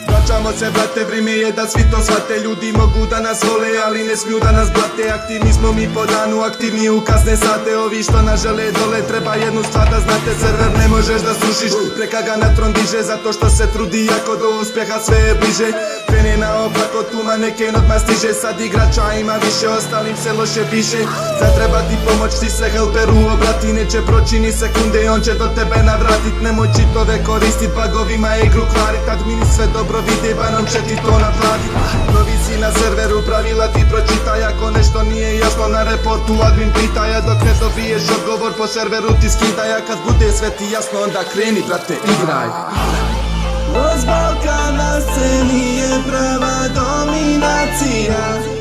Vraćamo se brate, vrijeme je da svi to shvate. Ljudi mogu da nas vole, ali ne smiju da nas blate. Aktivni smo mi po danu, aktivni u kasne sate. Ovi što nas žele dole, treba jednu stvar da znate. Server ne možeš da srušiš, preka ga na tron diže. Zato što se trudi, jako do uspjeha sve je bliže. Krene na oblako, tuma neke odmah stiže. Sad igrača ima više, ostalim se loše piše. Sad treba ti pomoć, ti se helperu obrati. Neće proći ni sekunde, on će do tebe navratit. Nemoj čitove koristit, bugovima igru kvarit. Admini sve dobro vide, banom će ti to naplatit. Novi si na serveru, pravila ti pročitaj. Ako nešto nije jasno na reportu, admin pitaj. A dok ne dobiješ odgovor po serveru ti skidaj. A kad bude sve ti jasno, onda kreni brate, igraj. Voz Balkana sceni je prava dominacija.